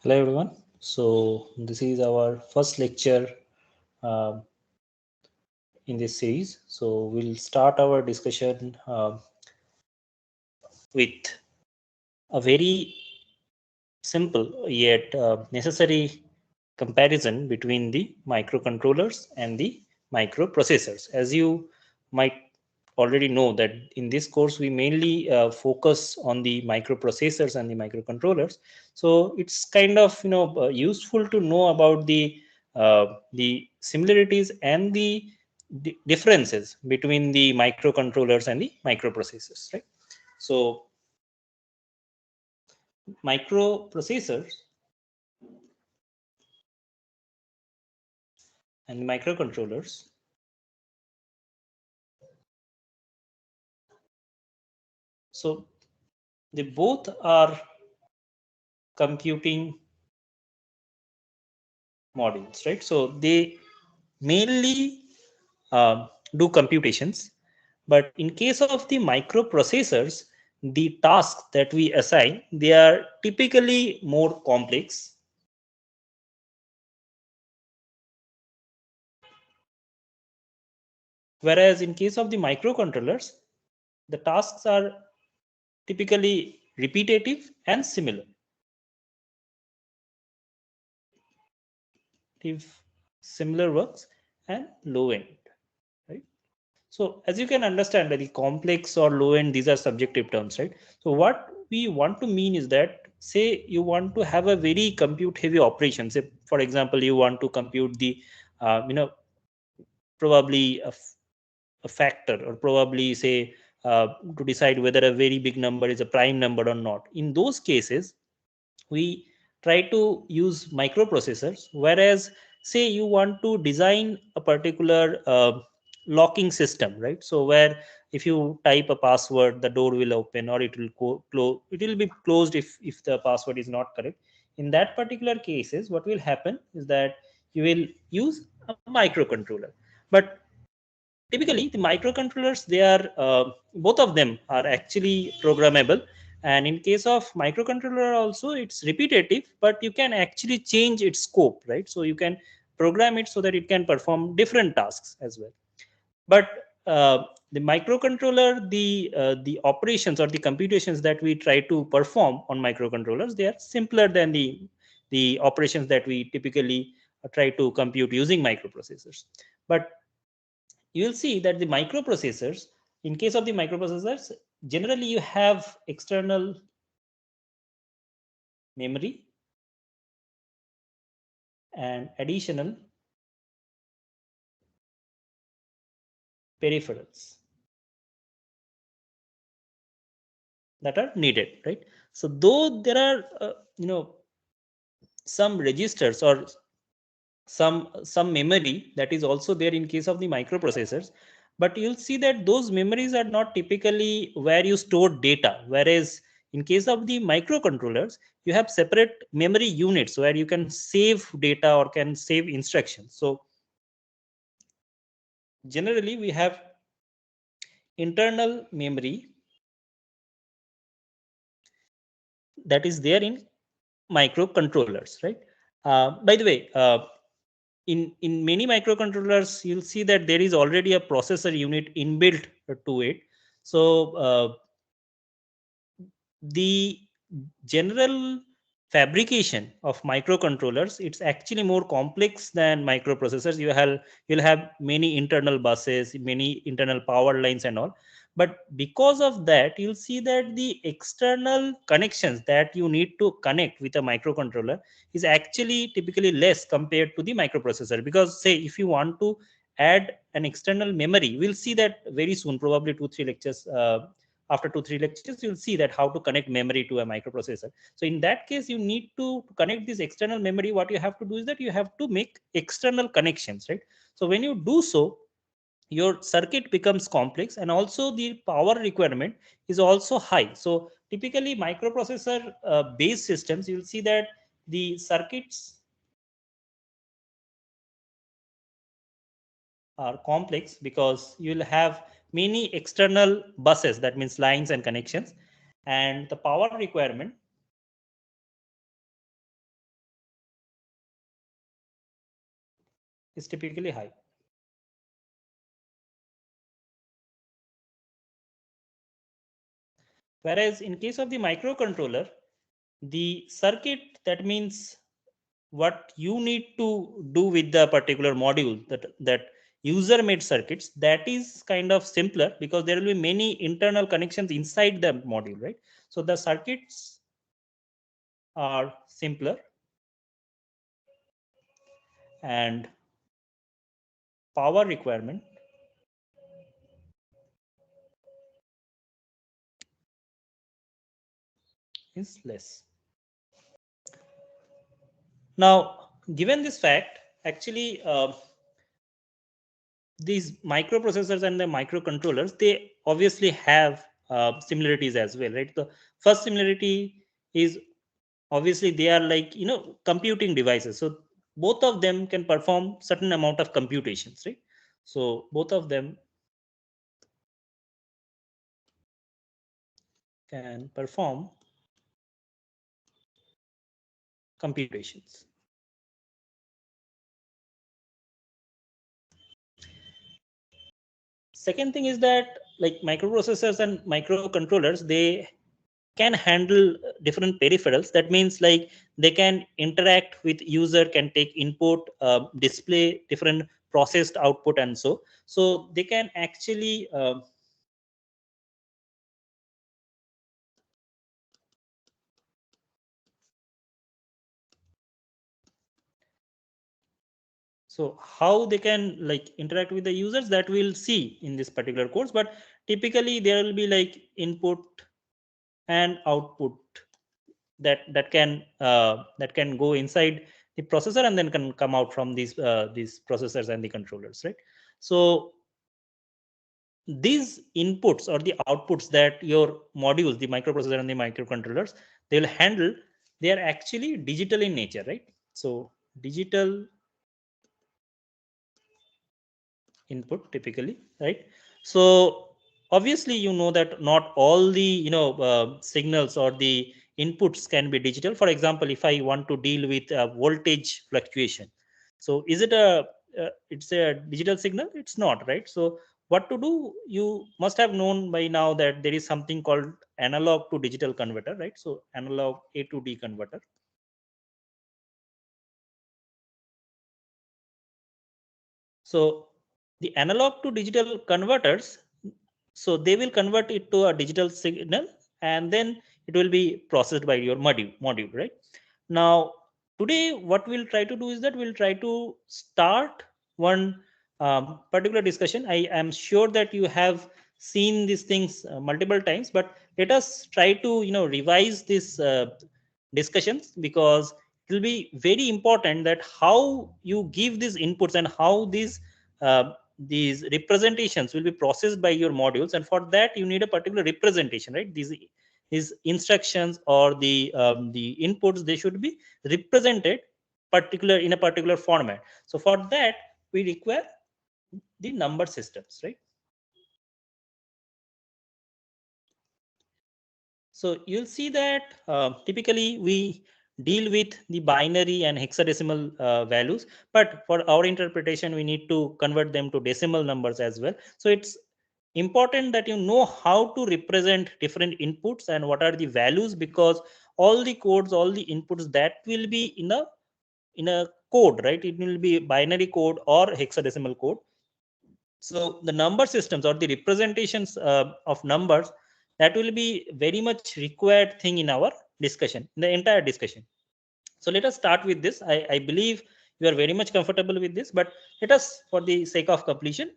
Hello everyone. So this is our first lecture uh, in this series. So we'll start our discussion with a very simple yet necessary comparison between the microcontrollers and the microprocessors. As you might already know that in this course we mainly focus on the microprocessors and the microcontrollers. So it's kind of useful to know about the similarities and the differences between the microcontrollers and the microprocessors, right? So microprocessors and microcontrollers, so they both are computing modules, right? So they mainly do computations, but in case of the microprocessors, the tasks that we assign, they are typically more complex, whereas in case of the microcontrollers, the tasks are typically repetitive and similar. If similar works and low end, right? So as you can understand, that the complex or low end, these are subjective terms, right? So what we want to mean is that, say you want to have a very compute heavy operation. Say for example, you want to compute the probably a factor, or probably say to decide whether a very big number is a prime number or not. In those cases, we try to use microprocessors, whereas say you want to design a particular locking system, right? So where if you type a password, the door will open, or it will close, it will be closed if the password is not correct. In that particular cases, what will happen is that you will use a microcontroller. But typically the microcontrollers, they are both of them are actually programmable, and in case of microcontroller also, it's repetitive, but you can actually change its scope, right? So you can program it so that it can perform different tasks as well. But the microcontroller, the operations or the computations that we try to perform on microcontrollers, they are simpler than the operations that we typically try to compute using microprocessors. But you will see that the microprocessors, in case of the microprocessors, generally you have external memory and additional peripherals that are needed, right? So though there are some registers or some memory that is also there in case of the microprocessors, but you'll see that those memories are not typically where you store data, whereas in case of the microcontrollers, you have separate memory units where you can save data or can save instructions. So generally we have internal memory that is there in microcontrollers, right? By the way, in many microcontrollers, you'll see that there is already a processor unit inbuilt to it. So the general fabrication of microcontrollers, it's actually more complex than microprocessors. You'll have many internal buses, many internal power lines and all. But because of that, you'll see that the external connections that you need to connect with a microcontroller is actually typically less compared to the microprocessor. Because say if you want to add an external memory, we'll see that very soon, probably 2-3 lectures after 2-3 lectures, you'll see that how to connect memory to a microprocessor. So in that case, you need to connect this external memory. What you have to do is that you have to make external connections, right? So when you do so, your circuit becomes complex, and also the power requirement is also high. So typically microprocessor based systems, you'll see that the circuits are complex because you'll have many external buses, that means lines and connections, and the power requirement is typically high. Whereas in case of the microcontroller, the circuit, that means what you need to do with the particular module, that user made circuits, that is kind of simpler because there will be many internal connections inside the module, right? So the circuits are simpler and power requirement is less. Now, given this fact, actually, these microprocessors and the microcontrollers, they obviously have similarities as well, right? The first similarity is obviously they are like, computing devices. So both of them can perform certain amount of computations, right? So both of them can perform computations. Second thing is that, like, microprocessors and microcontrollers, they can handle different peripherals. That means, like, they can interact with user, can take input, display different processed output, and so they can actually so how they can, like, interact with the users, that we'll see in this particular course. But typically there will be like input and output that can go inside the processor and then can come out from these processors and the controllers, right? So these inputs or the outputs that your modules, the microprocessor and the microcontrollers, they will handle, they are actually digital in nature, right? So digital input typically, right? So obviously you know that not all the signals or the inputs can be digital. For example, if I want to deal with voltage fluctuation, so is it a it's a digital signal? It's not, right? So what to do, you must have known by now that there is something called analog to digital converter, right? So analog A to D converter. So the analog to digital converters, so they will convert it to a digital signal, and then it will be processed by your module, right? Now, today what we'll try to do is that we'll try to start one particular discussion. I am sure that you have seen these things multiple times, but let us try to revise these discussions, because it will be very important that how you give these inputs and how these representations will be processed by your modules. And for that you need a particular representation, right? These instructions or the inputs, they should be represented particular in a particular format. So for that we require the number systems, right? So you'll see that typically we deal with the binary and hexadecimal values, but for our interpretation, we need to convert them to decimal numbers as well. So it's important that you know how to represent different inputs and what are the values, because all the codes, all the inputs, that will be in a code, right? It will be binary code or hexadecimal code. So the number systems or the representations of numbers, that will be very much required thing in our discussion, in the entire discussion. So let us start with this. I believe you are very much comfortable with this, but let us, for the sake of completion,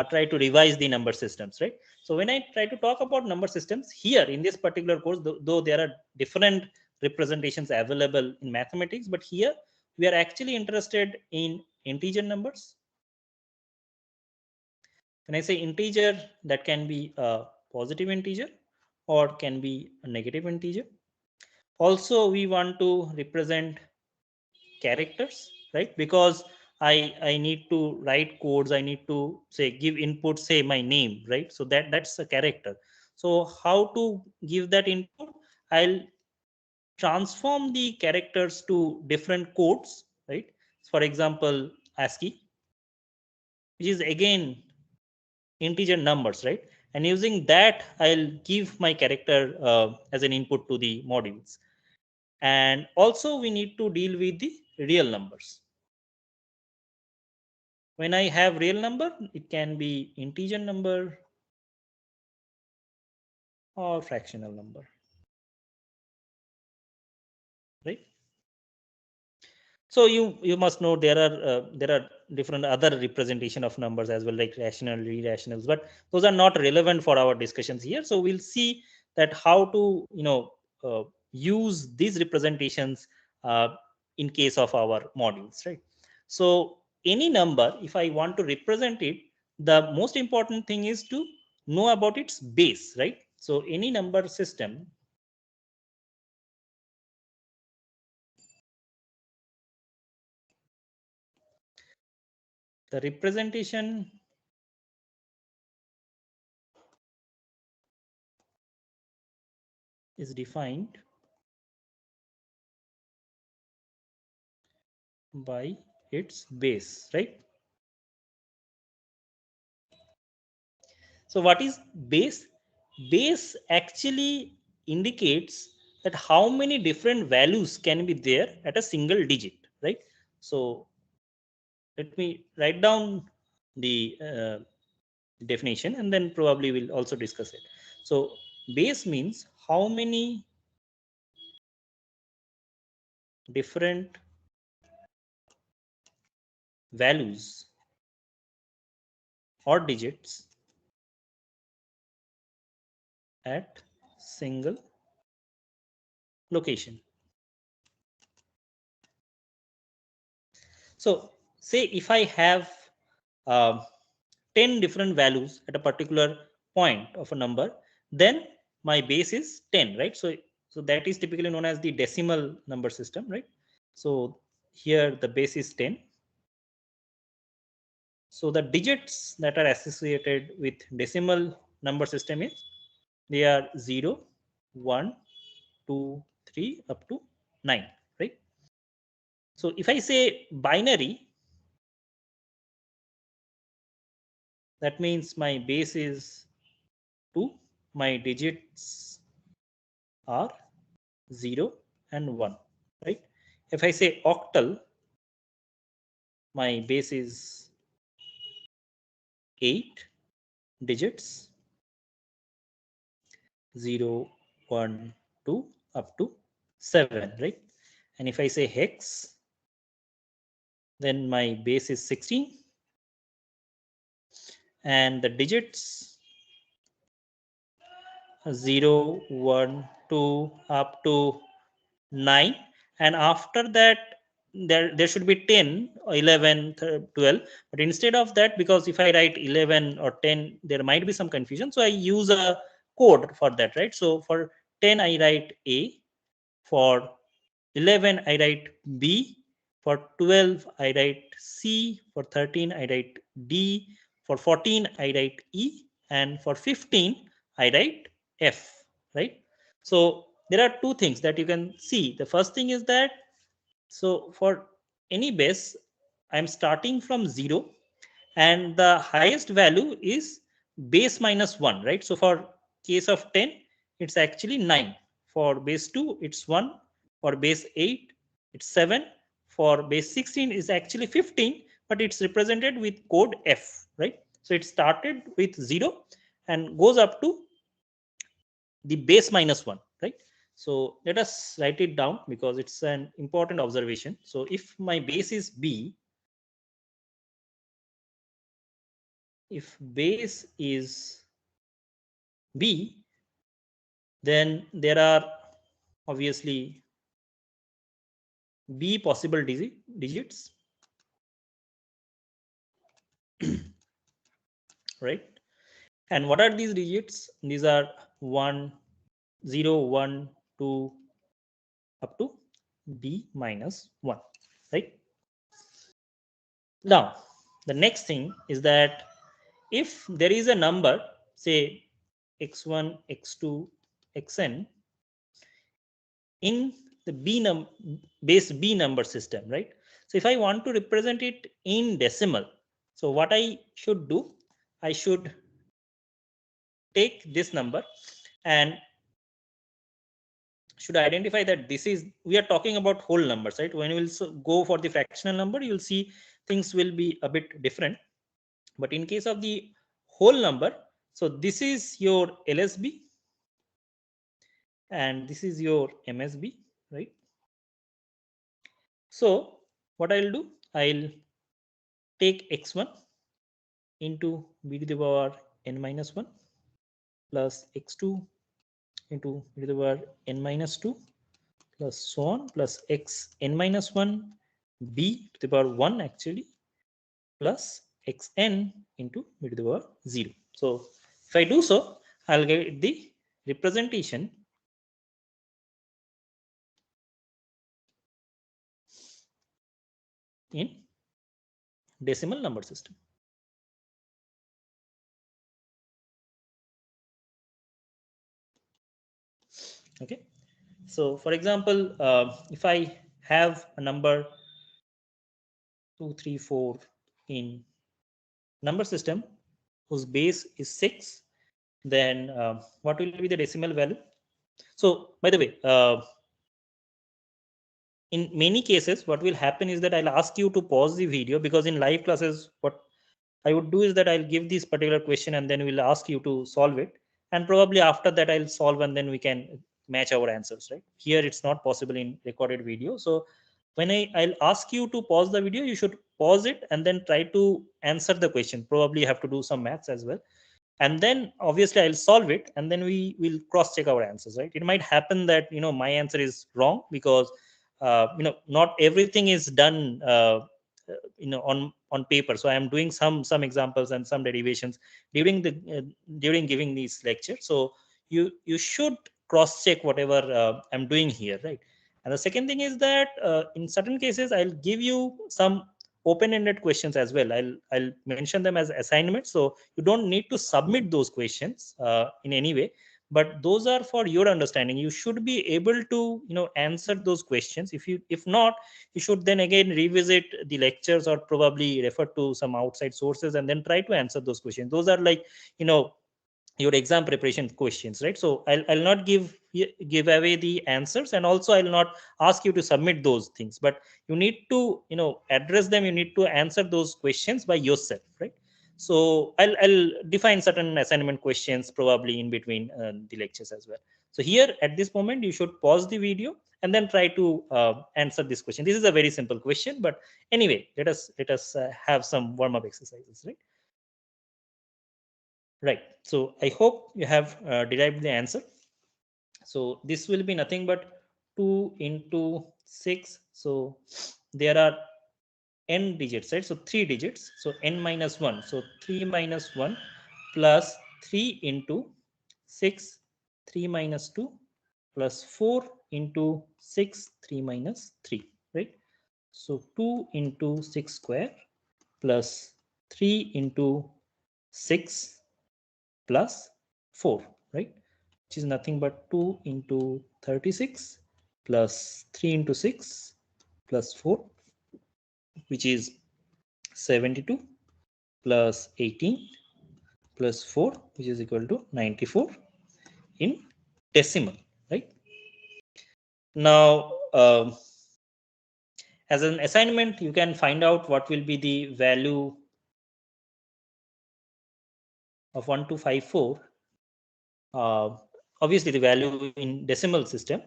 try to revise the number systems, right? So when I try to talk about number systems here in this particular course, though there are different representations available in mathematics, but here we are actually interested in integer numbers. When I say integer, that can be a positive integer or can be a negative integer. Also, we want to represent characters, right? Because I need to write codes. I need to say give input, say my name, right? So that's a character. So how to give that input? I'll transform the characters to different codes, right? For example, ASCII. which is again integer numbers, right? And using that, I'll give my character as an input to the modules. And also we need to deal with the real numbers. When I have real number, it can be integer number or fractional number, right? So you must know there are different other representation of numbers as well, like rational, irrationals, but those are not relevant for our discussions here. So we'll see that how to use these representations in case of our modules, right? So any number, if I want to represent it, the most important thing is to know about its base, right? So any number system, the representation is defined by its base, right? So what is base? Base actually indicates that how many different values can be there at a single digit, right? So let me write down the definition, and then probably we'll also discuss it. So base means how many different values or digits at single location. So say if I have uh, 10 different values at a particular point of a number, then my base is 10, right? So that is typically known as the decimal number system, right? So here the base is 10. So the digits that are associated with decimal number system is they are 0, 1, 2, 3 up to 9, right? So if I say binary, that means my base is 2, my digits are 0 and 1, right? If I say octal, my base is 8 digits, 0, 1, 2 up to 7, right? And if I say hex, then my base is 16 and the digits 0, 1, 2 up to 9, and after that there should be 10, 11, 12, but instead of that, because if I write 11 or 10 there might be some confusion, so I use a code for that, right? So for 10 I write A, for 11 I write B, for 12 I write C, for 13 I write D, for 14 I write E, and for 15 I write F, right? So there are two things that you can see. The first thing is that, so for any base, I'm starting from 0 and the highest value is base minus 1, right? So for case of 10, it's actually 9. For base 2, it's 1. For base 8, it's 7. For base 16 is actually 15, but it's represented with code F, right? So it started with 0 and goes up to the base minus 1, right? So let us write it down because it's an important observation. So if my base is B, if base is B, then there are obviously B possible digits, right? And what are these digits? These are 1, 0, 1, 2 up to B minus 1, right? Now, the next thing is that if there is a number, say x1, x2, xn in the base B number system, right? So if I want to represent it in decimal, So what I should do, I should take this number and should identify that this is, we are talking about whole numbers, right? When you will go for the fractional number, you will see things will be a bit different. But in case of the whole number, so this is your LSB and this is your MSB, right? So what I'll do, I'll take x1 into b to the power n minus 1 plus x2 into b to the power n minus 2 plus so on plus x n minus 1 b to the power 1 actually plus xn into b to the power 0. So if I do so, I'll get the representation in decimal number system. Okay, so for example, if I have a number 2 3 4 in number system whose base is 6, then what will be the decimal value? So by the way, in many cases what will happen is that I'll ask you to pause the video, because in live classes what I would do is that I'll give this particular question and then we'll ask you to solve it, and probably after that I'll solve and then we can match our answers, right? Here it's not possible in recorded video. So when I'll ask you to pause the video, you should pause it and then try to answer the question. Probably you have to do some maths as well, and then obviously I'll solve it and then we will cross check our answers, right? It might happen that my answer is wrong because not everything is done on paper. So I am doing some examples and some derivations during giving these lectures. So you should cross check whatever I'm doing here, right? And the second thing is that in certain cases I'll give you some open-ended questions as well. I'll mention them as assignments, so you don't need to submit those questions in any way, but those are for your understanding. You should be able to answer those questions. If not, you should then again revisit the lectures or probably refer to some outside sources and then try to answer those questions. Those are like your exam preparation questions, right? So I'll not give away the answers, and also I'll not ask you to submit those things, but you need to address them. You need to answer those questions by yourself, right? So I'll define certain assignment questions probably in between the lectures as well. So here at this moment you should pause the video and then try to answer this question. This is a very simple question, but anyway, let us have some warm-up exercises, right? Right. So I hope you have derived the answer. So this will be nothing but 2 into 6. So there are n digits, right? So 3 digits. So n minus 1. So 3 minus 1 plus 3 into 6, 3 minus 2 plus 4 into 6, 3 minus 3, right? So 2 into 6 square plus 3 into 6 plus 4, right? Which is nothing but 2 into 36 plus 3 into 6 plus 4, which is 72 plus 18 plus 4, which is equal to 94 in decimal, right? Now, as an assignment, you can find out what will be the value of 1254. Obviously, the value in decimal system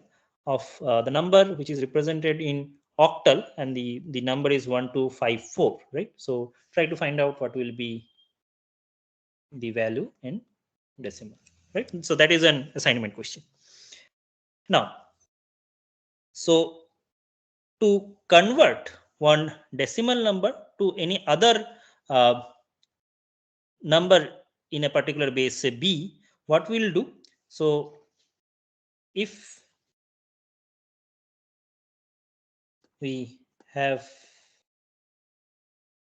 of the number which is represented in octal, and the number is 1254, right? So try to find out what will be the value in decimal, right? So that is an assignment question. Now, so to convert one decimal number to any other number in a particular base, say b, what we'll do? So if we have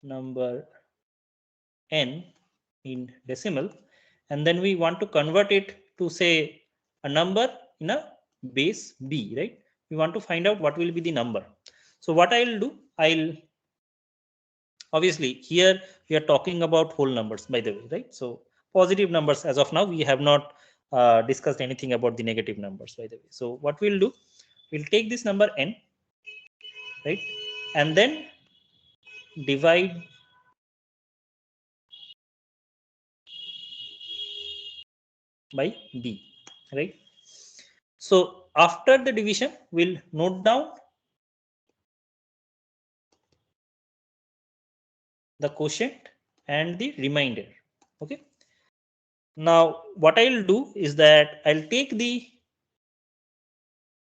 number n in decimal, and then we want to convert it to say a number in a base b, right? We want to find out what will be the number. So what I'll do, I'll Obviously, here we are talking about whole numbers, by the way, right? So positive numbers, as of now, we have not discussed anything about the negative numbers, by the way. So what we'll do, we'll take this number n, right? And then divide by b, right? So after the division, we'll note down the quotient and the remainder. Okay. Now what I'll do is that I'll take the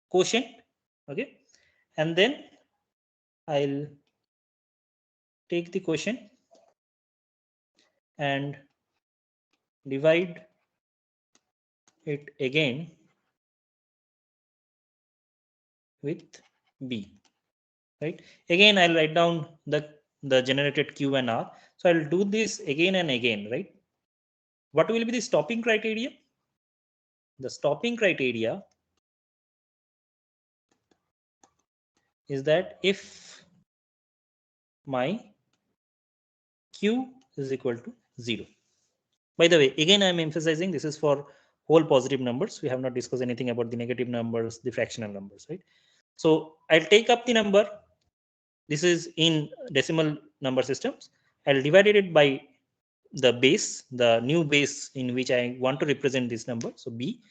quotient, okay, and then I'll take the quotient and divide it again with b, right? Again, I'll write down the generated q and r. So I'll do this again and again, right? What will be the stopping criteria? The stopping criteria is that if my q is equal to 0. By the way, again, I'm emphasizing this is for whole positive numbers. We have not discussed anything about the negative numbers, the fractional numbers, right? So I'll take up the number. This is in decimal number systems. I'll divide it by the base, the new base in which I want to represent this number. So b,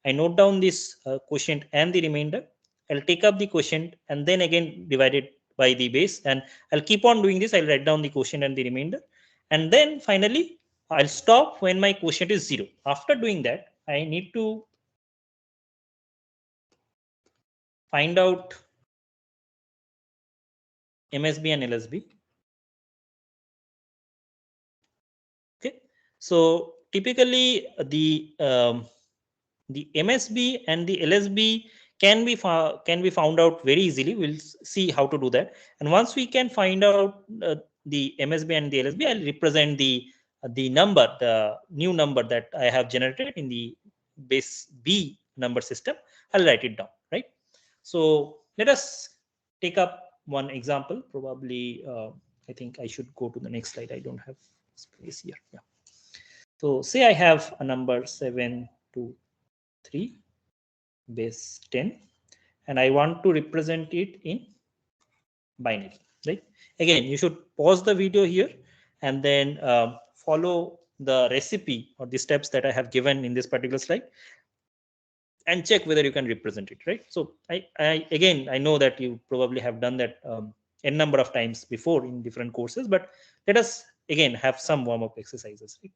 I note down this quotient and the remainder. I'll take up the quotient and then again divide it by the base, and I'll keep on doing this. I'll write down the quotient and the remainder, and then finally I'll stop when my quotient is 0. After doing that, I need to find out MSB and LSB. Okay, so typically the MSB and the LSB can be found out very easily. We'll see how to do that. And once we can find out the MSB and the LSB, I'll represent the number, the new number that I have generated in the base B number system. I'll write it down, right? So let us take up one example. Probably, I think I should go to the next slide. I don't have space here. Yeah. So say I have a number 7, 2, 3 base 10, and I want to represent it in binary, right? Again, you should pause the video here and then follow the recipe or the steps that I have given in this particular slide and check whether you can represent it, right? So I know that you probably have done that n number of times before in different courses, but let us again have some warm-up exercises, right?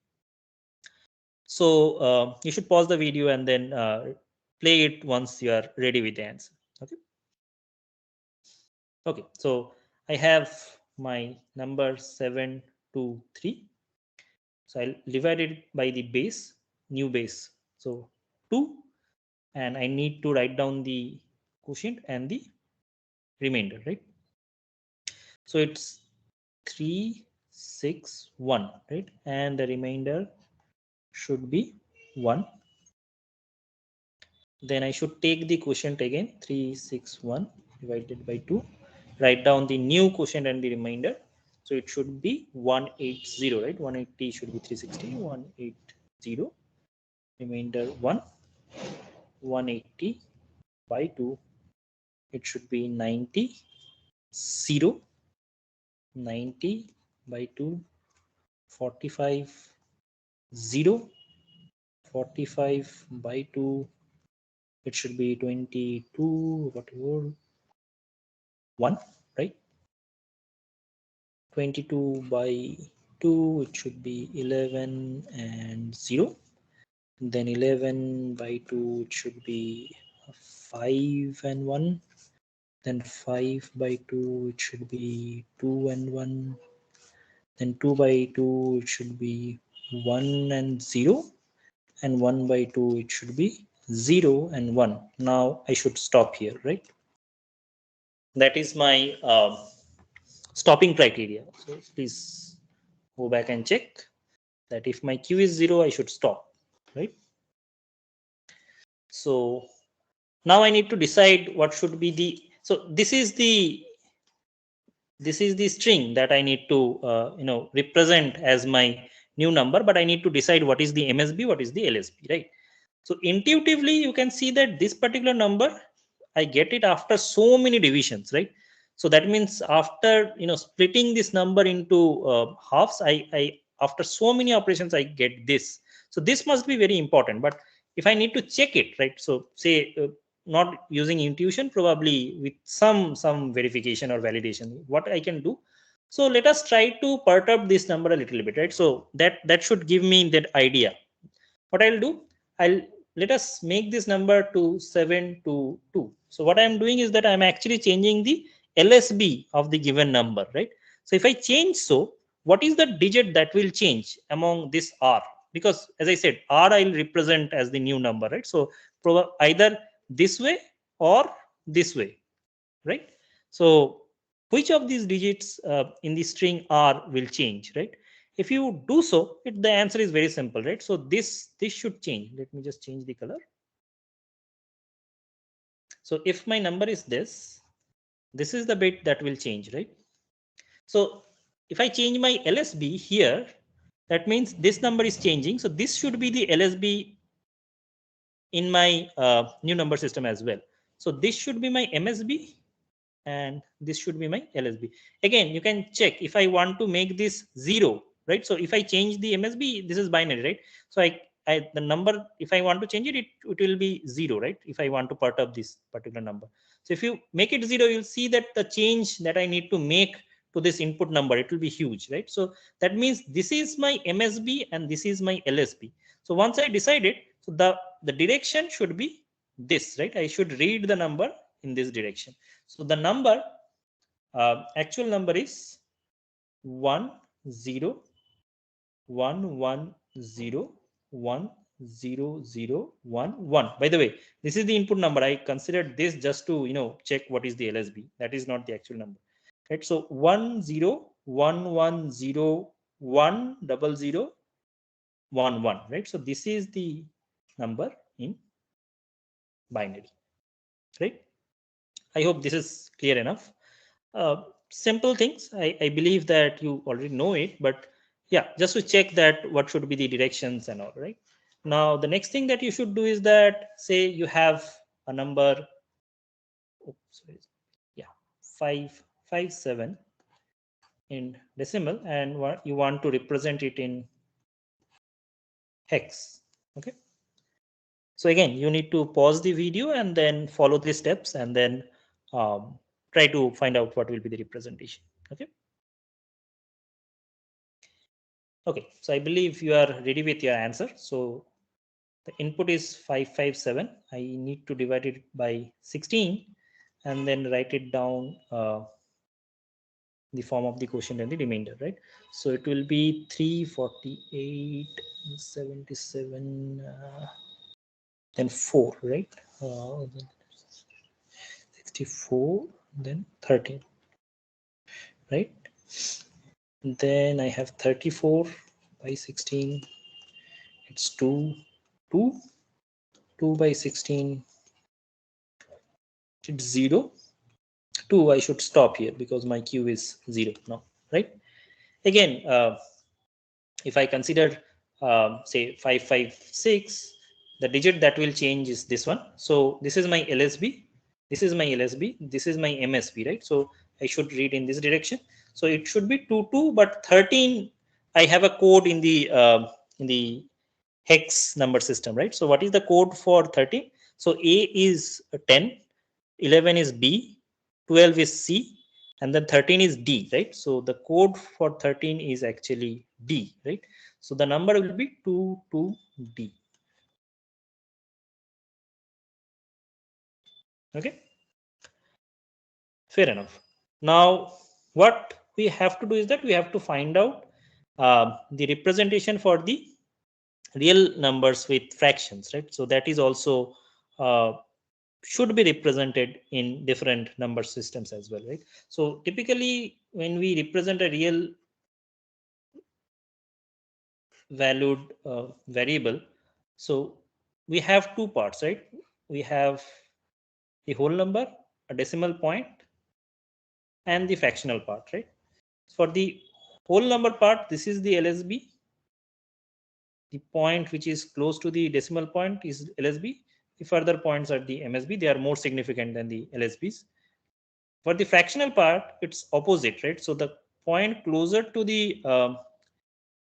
So you should pause the video and then play it once you are ready with the answer. Okay. Okay. So I have my number 723. So I'll divide it by the base, new base. So 2, and I need to write down the quotient and the remainder, right? So it's 361, right? And the remainder should be 1. Then I should take the quotient again, 361 divided by 2. Write down the new quotient and the remainder. So it should be 180, right? 180 should be 360, 180. Remainder 1, 180 by 2. It should be 90, 0, 90 by 2, 45, 0, 45 by 2. It should be 22, whatever, 1, right? 22 by 2, it should be 11 and 0. Then 11 by 2, it should be 5 and 1. Then 5 by 2, it should be 2 and 1. Then 2 by 2, it should be 1 and 0. And 1 by 2, it should be 0 and 1. Now I should stop here, right? That is my stopping criteria. So please go back and check that if my q is 0, I should stop, right? So now I need to decide what should be the, so this is the this is the string that I need to represent as my new number, but I need to decide what is the MSB, what is the LSB, right? So intuitively, you can see that this particular number, I get it after so many divisions, right? So that means after splitting this number into halves, I after so many operations I get this. So this must be very important. But if I need to check it, right? So say not using intuition, probably with some verification or validation, what I can do. So let us try to perturb this number a little bit, right? So that should give me that idea. What I'll do, I'll let us make this number to 7 to 2. So what I'm doing is that I'm actually changing the LSB of the given number, right? So if I change, so what is the digit that will change among this R? Because as I said, R I'll represent as the new number, right? So either this way or this way, right? So which of these digits in the string R will change, right? If you do so, the answer is very simple, right? So this should change. Let me just change the color. So if my number is this is the bit that will change, right? So if I change my LSB here, that means this number is changing. So this should be the LSB in my new number system as well. So this should be my MSB and this should be my LSB. Again, you can check if I want to make this 0, right? So if I change the MSB, this is binary, right? So the number, if I want to change it, it will be 0, right? If I want to perturb this particular number. So if you make it 0, you'll see that the change that I need to make to this input number, it will be huge, right? So that means this is my MSB and this is my LSB. So once I decided, so the direction should be this, right? I should read the number in this direction. So the number, actual number is 1 0 1 1 0 1 0 0 1 1. By the way, this is the input number. I considered this just to check what is the LSB. That is not the actual number, right? So 1 0 1 1 0 1 0 0 1 1, right? So this is the number in binary, right? I hope this is clear enough. Simple things. I believe that you already know it, but yeah, just to check that what should be the directions and all, right? Now, the next thing that you should do is that, say you have a number, sorry, yeah, 557 in decimal, and you want to represent it in hex. Okay. So again, you need to pause the video and then follow the steps and then try to find out what will be the representation. Okay. Okay, so I believe you are ready with your answer. So the input is 557. I need to divide it by 16 and then write it down the form of the quotient and the remainder, right? So it will be 348, 77, then 4, right? 64, then 13, right? Then I have 34 by 16. It's 2, 2, 2 by 16. It's 0. 2, I should stop here because my q is 0 now, right? Again, if I consider say 556, the digit that will change is this one. So this is my LSB, this is my LSB, this is my MSB, right? So I should read in this direction. So it should be 2 2, but 13, I have a code in the hex number system, right? So what is the code for 13? So A is 10, 11 is B, 12 is C, and then 13 is D, right? So the code for 13 is actually D, right? So the number will be 22D. Okay, fair enough. Now what we have to do is that we have to find out the representation for the real numbers with fractions, right? So that is also should be represented in different number systems as well, right? So typically when we represent a real valued variable, so we have two parts, right? We have the whole number, a decimal point, and the fractional part, right? For the whole number part, this is the LSB. The point which is close to the decimal point is LSB. The further points are the MSB. They are more significant than the LSBs. For the fractional part, it's opposite, right? So the point closer to the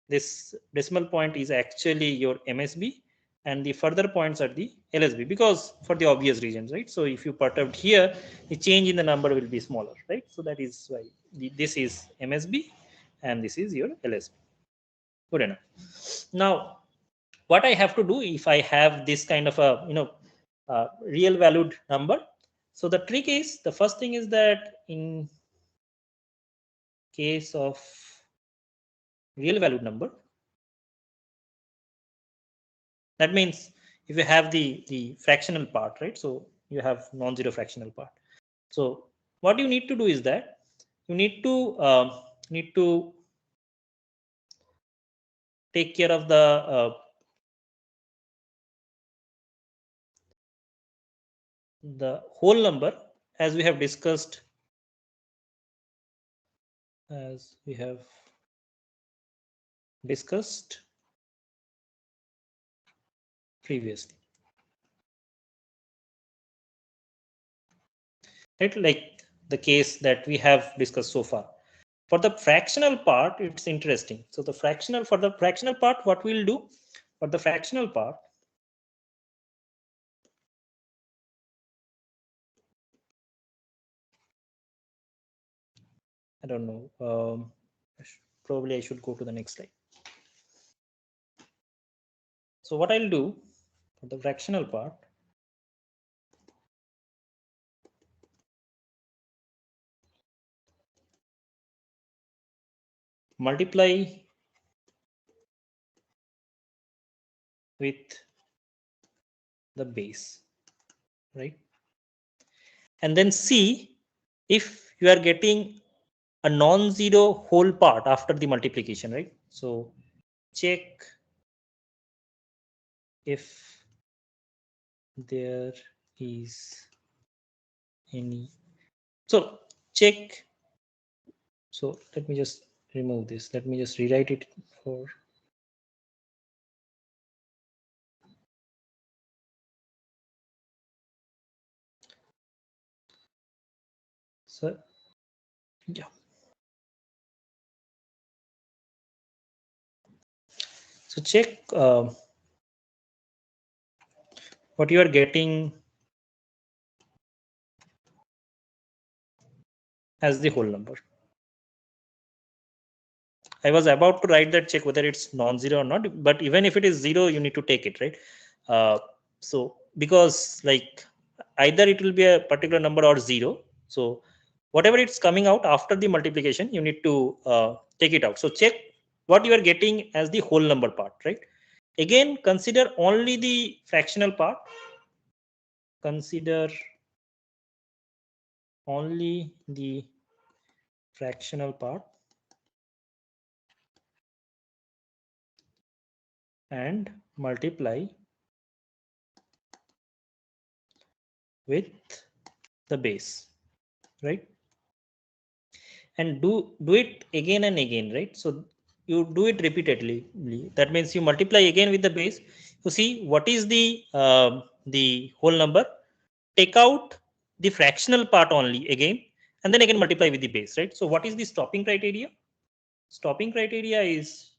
this decimal point is actually your MSB, and the further points are the LSB, because for the obvious reasons, right? So if you perturbed here, the change in the number will be smaller, right? So that is why this is MSB and this is your LSB. Good enough. Now, what I have to do if I have this kind of a real valued number? So the trick is, the first thing is that in case of real valued number, that means if you have the fractional part, right? So you have non-zero fractional part. So what you need to do is that you need to take care of the whole number, as we have discussed, previously, right? Like the case that we have discussed so far. For the fractional part, it's interesting. So for the fractional part, what we'll do for the fractional part, I don't know. Probably I should go to the next slide. So what I'll do for the fractional part, multiply with the base, right? And then see if you are getting a non-zero whole part after the multiplication, right? So check if there is any. So check. So let me just remove this. Let me just rewrite it for. So yeah. So check what you are getting as the whole number. I was about to write that, check whether it's non-zero or not, but even if it is zero, you need to take it, right? So because like either it will be a particular number or zero. So whatever it's coming out after the multiplication, you need to take it out. So check what you are getting as the whole number part, right? Again, consider only the fractional part. Consider only the fractional part and multiply with the base, right? And do it again and again, right? So you do it repeatedly. That means you multiply again with the base. You see what is the whole number. Take out the fractional part only again, and then again multiply with the base, right? So what is the stopping criteria? Stopping criteria is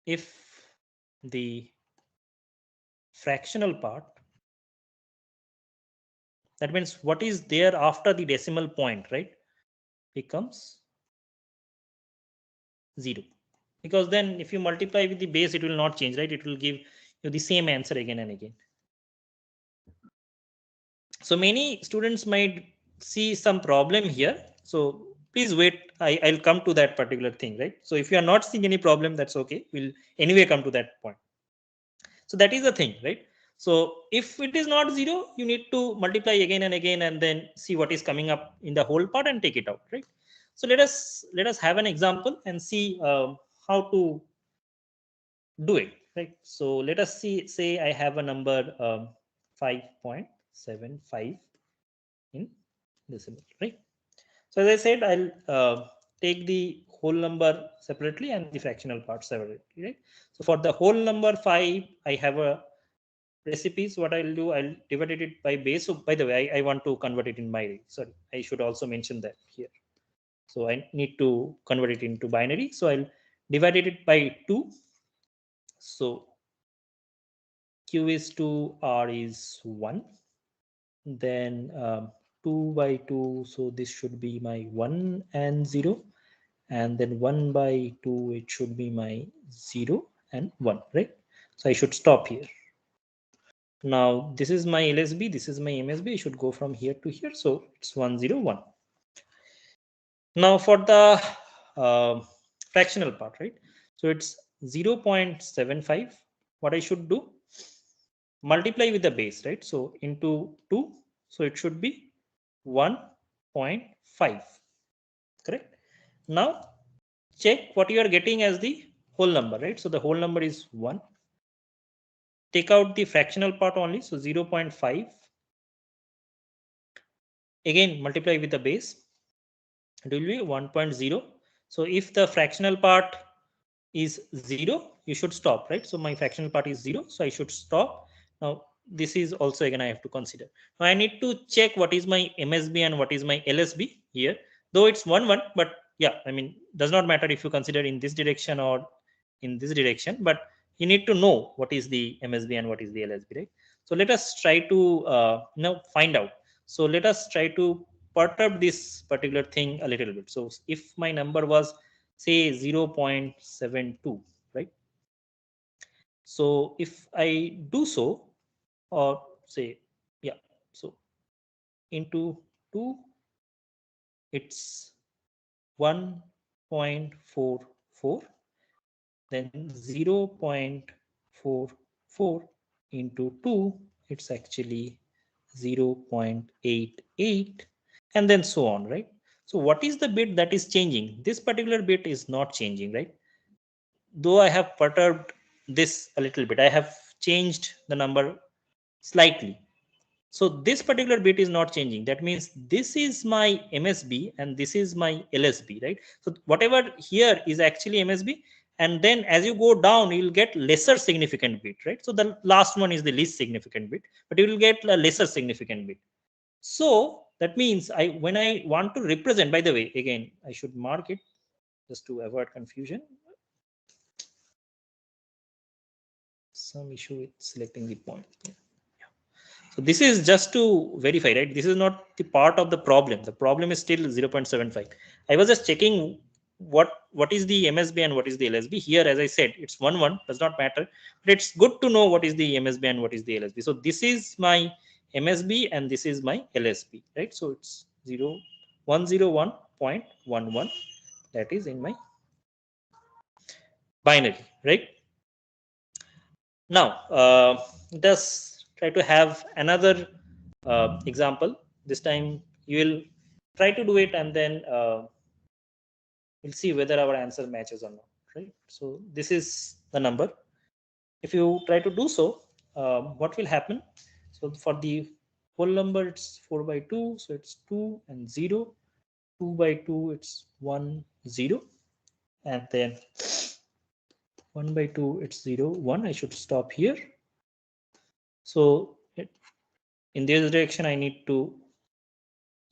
if the fractional part, that means what is there after the decimal point, right, becomes 0. Because then if you multiply with the base, it will not change, right? It will give you the same answer again and again. So many students might see some problem here. So please wait. I'll come to that particular thing, right? So if you are not seeing any problem, that's okay. We'll anyway come to that point. So that is the thing, right? So if it is not 0, you need to multiply again and again, and then see what is coming up in the whole part and take it out, right? So let us have an example and see how to do it, right? So let us say I have a number 5.75 in decimal, right? So as I said, I'll take the whole number separately and the fractional part separately, right? So for the whole number 5, I have a recipes. What I'll do, I'll divide it by base. So by the way, I want to convert it in binary. Sorry, I should also mention that here. So I need to convert it into binary. So I'll divide it by 2. So Q is 2, R is 1. Then 2 by 2. So this should be my 1 and 0. And then 1 by 2, it should be my 0 and 1, right? So I should stop here. Now this is my LSB, this is my MSB. I should go from here to here. So it's 1, 0, 1. Now for the fractional part, right? So it's 0.75. What I should do, multiply with the base, right? So into 2. So it should be 1.5. Correct. Now check what you are getting as the whole number, right? So the whole number is 1. Take out the fractional part only. So 0.5. Again, multiply with the base. It will be 1.0. So if the fractional part is 0, you should stop, right? So my fractional part is 0. So I should stop. Now this is also again I have to consider. Now I need to check what is my MSB and what is my LSB here. Though it's 1, 1, but yeah, I mean, does not matter if you consider in this direction or in this direction, but you need to know what is the MSB and what is the LSB, right? So let us try to now find out. So let us try to perturb this particular thing a little bit. So if my number was say 0.72, right? So if I do so, or say, yeah, so into 2, it's 1.44. Then 0.44 into 2, it's actually 0.88, and then so on, right? So what is the bit that is changing? This particular bit is not changing, right? Though I have perturbed this a little bit, I have changed the number slightly. So this particular bit is not changing. That means this is my MSB and this is my LSB, right? So whatever here is actually MSB, and then as you go down, you'll get lesser significant bit, right? So the last one is the least significant bit, but you will get a lesser significant bit. So that means when I want to represent, by the way, again, I should mark it just to avoid confusion. Some issue with selecting the point. So this is just to verify, right? This is not the part of the problem. The problem is still 0.75. I was just checking what is the MSB and what is the LSB. Here, as I said, it's 1, 1, does not matter. But it's good to know what is the MSB and what is the LSB. So this is my MSB and this is my LSB, right? So it's 101.11. That is in my binary, right? Now, just try to have another example. This time you will try to do it, and then we'll see whether our answer matches or not, right? So this is the number. If you try to do so, what will happen? So for the whole number, it's 4 by 2, so it's 2 and 0. 2 by 2, it's 1, 0, and then 1 by 2, it's 0, 1. I should stop here. So in this direction, I need to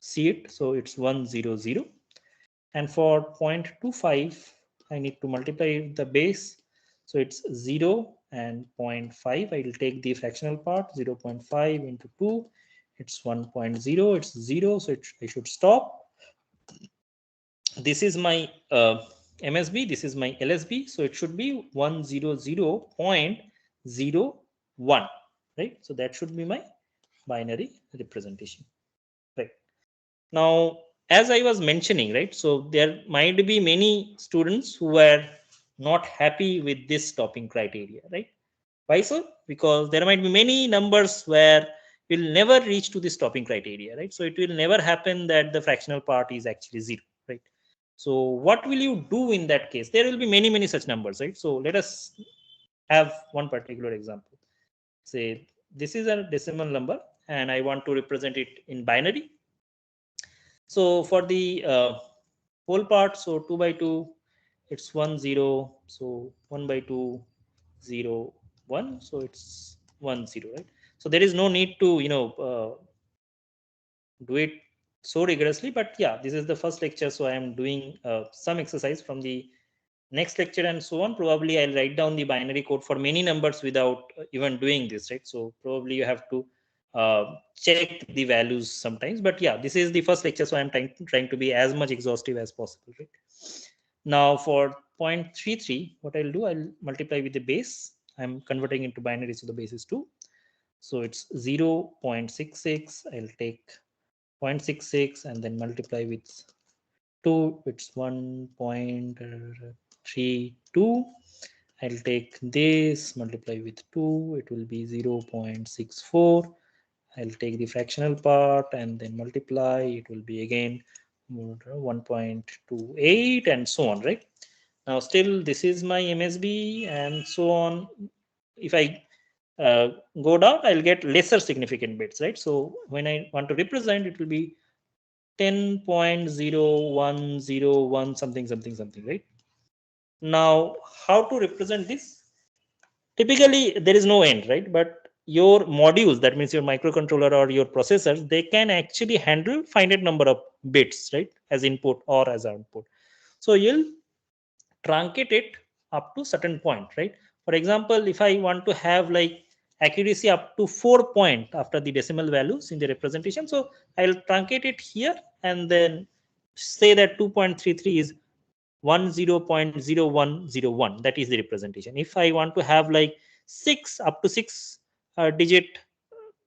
see it. So it's 1, 0, 0. And for 0.25, I need to multiply the base. So it's 0 and 0.5. I will take the fractional part, 0.5 into 2. It's 1.0. It's 0. So I should stop. This is my MSB. This is my LSB. So it should be 100.01, right? So that should be my binary representation, right? Now, as I was mentioning, right, so there might be many students who were not happy with this stopping criteria, right? Why so? Because there might be many numbers where we'll never reach to the stopping criteria, right? So it will never happen that the fractional part is actually 0, right? So what will you do in that case? There will be many such numbers, right? So let us have one particular example. Say this is a decimal number and I want to represent it in binary. So for the whole part, so 2 by 2, it's 1 0. So 1 by 2, 0 1. So it's 1 0, right? So there is no need to do it so rigorously. But yeah, this is the first lecture, so I am doing some exercise. From the next lecture and so on, probably I'll write down the binary code for many numbers without even doing this, right? So probably you have to check the values sometimes. But yeah, this is the first lecture, so I'm trying to be as much exhaustive as possible, right? Now for 0.33, what I'll do, I'll multiply with the base. I'm converting into binary, so the base is 2. So it's 0.66. I'll take 0.66 and then multiply with 2. It's 1.32. I'll take this, multiply with 2. It will be 0.64. I'll take the fractional part and then multiply. It will be again 1.28 and so on, right? Now still this is my MSB and so on. If I go down, I'll get lesser significant bits, right? So when I want to represent, it will be 10.0101 something, right? Now how to represent this? Typically there is no end, right? But your modules, that means your microcontroller or your processors, they can actually handle finite number of bits, right, as input or as output. So you'll truncate it up to certain point, right? For example, if I want to have like accuracy up to 4 point after the decimal values in the representation, so I'll truncate it here and then say that 2.33 is 10.0101. That is the representation. If I want to have like 6 up to 6 digit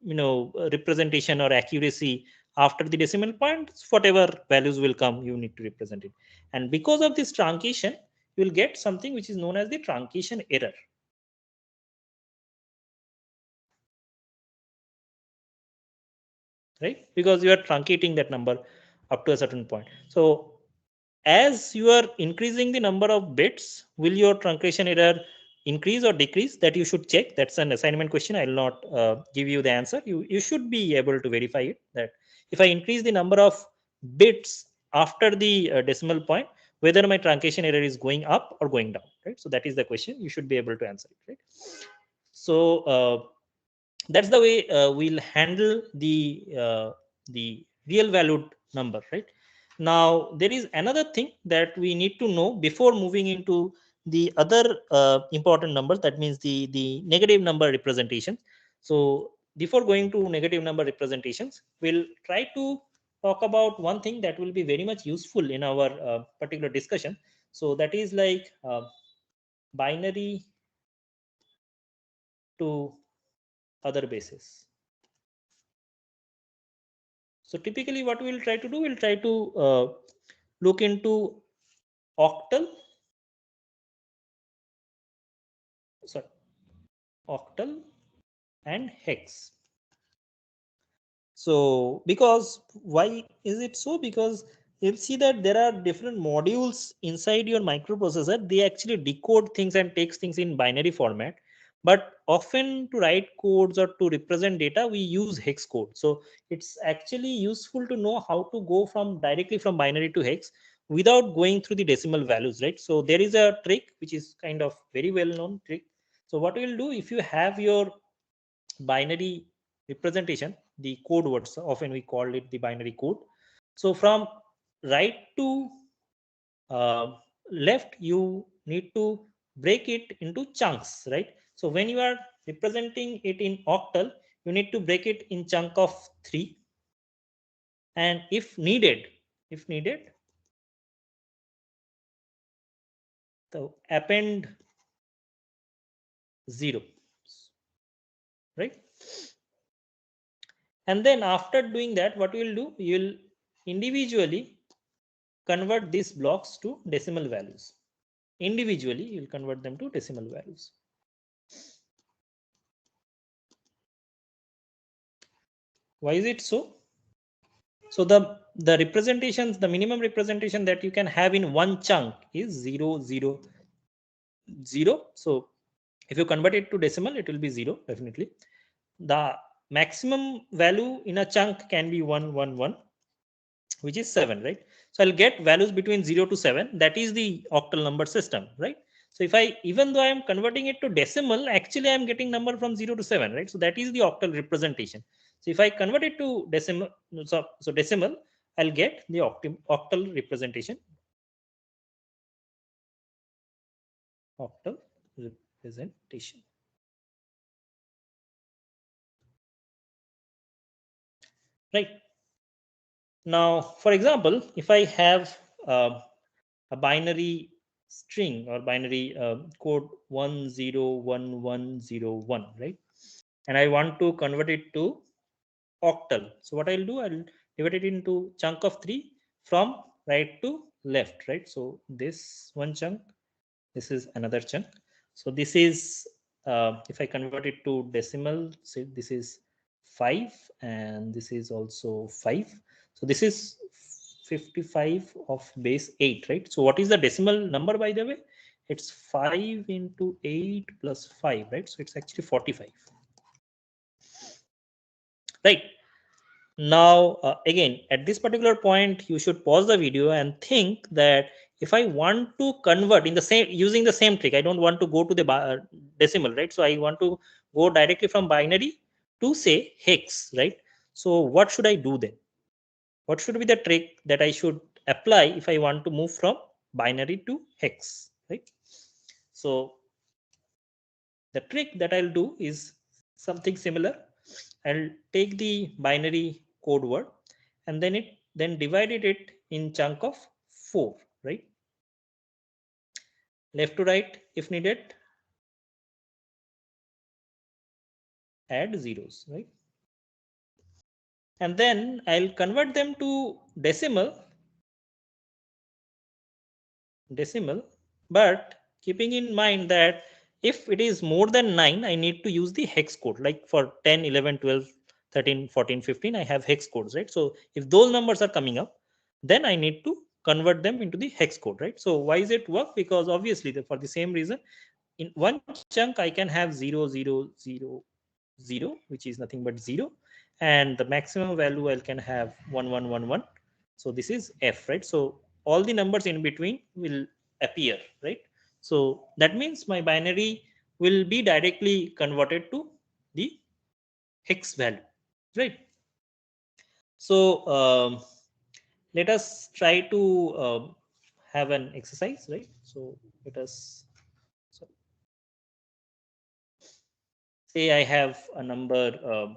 representation or accuracy after the decimal point, whatever values will come, you need to represent it. And because of this truncation, you will get something which is known as the truncation error, right? Because you are truncating that number up to a certain point. So as you are increasing the number of bits, will your truncation error increase or decrease? That you should check. That's an assignment question. I will not give you the answer. You should be able to verify it, that if I increase the number of bits after the decimal point, whether my truncation error is going up or going down, right? So that is the question. You should be able to answer it, right? So that's the way we'll handle the real valued number, right? Now there is another thing that we need to know before moving into the other important numbers, that means the negative number representation. So before going to negative number representations, we'll try to talk about one thing that will be very much useful in our particular discussion. So that is like binary to other bases. So typically what we'll try to do, we'll try to look into octal, sorry, octal and hex. So because why is it so? Because you'll see that there are different modules inside your microprocessor. They actually decode things and takes things in binary format. But often to write codes or to represent data, we use hex code. So it's actually useful to know how to go from directly from binary to hex without going through the decimal values, right? So there is a trick which is kind of very well known trick. So what we'll do, if you have your binary representation, the code words, often we call it the binary code. So from right to left, you need to break it into chunks, right? So when you are representing it in octal, you need to break it in chunk of 3, and if needed, so append 0, right? And then after doing that, what you will do, you will individually convert these blocks to decimal values. Individually, you'll convert them to decimal values. Why is it so? So the representations, the minimum representation that you can have in one chunk is 0, 0, 0. So if you convert it to decimal, it will be 0, definitely. the maximum value in a chunk can be 111, which is 7, right? So I'll get values between 0 to 7. That is the octal number system, right? So if I, even though I am converting it to decimal, actually I'm getting number from 0 to 7, right? So that is the octal representation. So if I convert it to decimal, so decimal, I'll get the octal representation. Octal representation. Right. Now, for example, if I have a binary string or binary code 101101, right? And I want to convert it to octal. So what I'll do, I'll divide it into chunk of 3 from right to left, right? So this one chunk, this is another chunk. So this is, if I convert it to decimal, say this is 5 and this is also 5. So this is 55 of base 8, right? So what is the decimal number, by the way? It's 5 into 8 plus 5, right? So it's actually 45, right? Now, again, at this particular point, you should pause the video and think that if I want to convert in the same, using the same trick, I don't want to go to the decimal, right? So I want to go directly from binary to say hex, right? So what should I do then? What should be the trick that I should apply if I want to move from binary to hex, right? So the trick that I'll do is something similar. I'll take the binary code word and then divided it in chunk of 4, right? Left to right if needed, add zeros, right? And then I'll convert them to decimal, but keeping in mind that if it is more than 9, I need to use the hex code. Like for 10, 11, 12, 13, 14, 15, I have hex codes, right? So if those numbers are coming up, then I need to convert them into the hex code, right? So why is it work? Because obviously for the same reason, in one chunk I can have 0, 0, 0, 0, which is nothing but 0, and the maximum value I can have 1, 1, 1, 1. So this is f, right? So all the numbers in between will appear, right? So that means my binary will be directly converted to the hex value, right? So let us try to have an exercise, right? So let us, say I have a number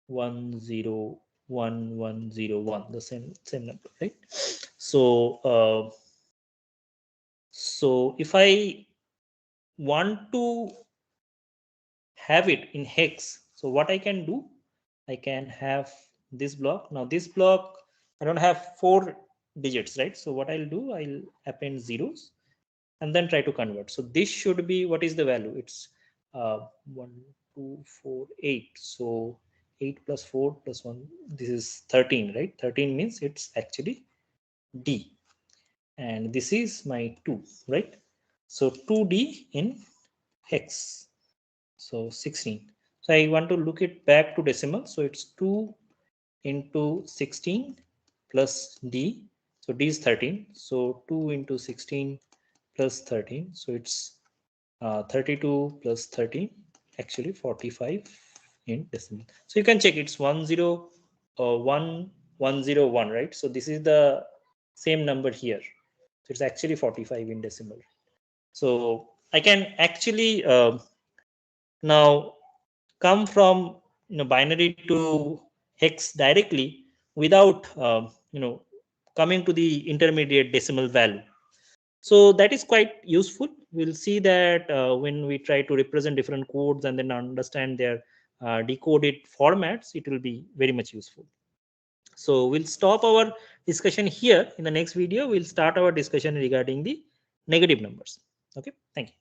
101101, the same number, right? So so if I want to have it in hex, so what I can do, I can have this block. Now this block, I don't have 4 digits, right? So what I'll do, I'll append zeros and then try to convert. So this should be, what is the value? It's 1 2 4 8. So 8 plus 4 plus 1, this is 13, right? 13 means it's actually D, and this is my 2, right? So 2D in hex, so 16. So I want to look it back to decimal, so it's 2 into 16 plus D, so D is 13, so 2 into 16 plus 13, so it's 32 plus 13, actually 45 in decimal. So you can check, it's 10101, right? So this is the same number here, so it's actually 45 in decimal. So I can actually now come from binary to hex directly without coming to the intermediate decimal value. So that is quite useful. We'll see that when we try to represent different codes and then understand their decoded formats, it will be very much useful. So we'll stop our discussion here. In the next video, we'll start our discussion regarding the negative numbers. Okay, thank you.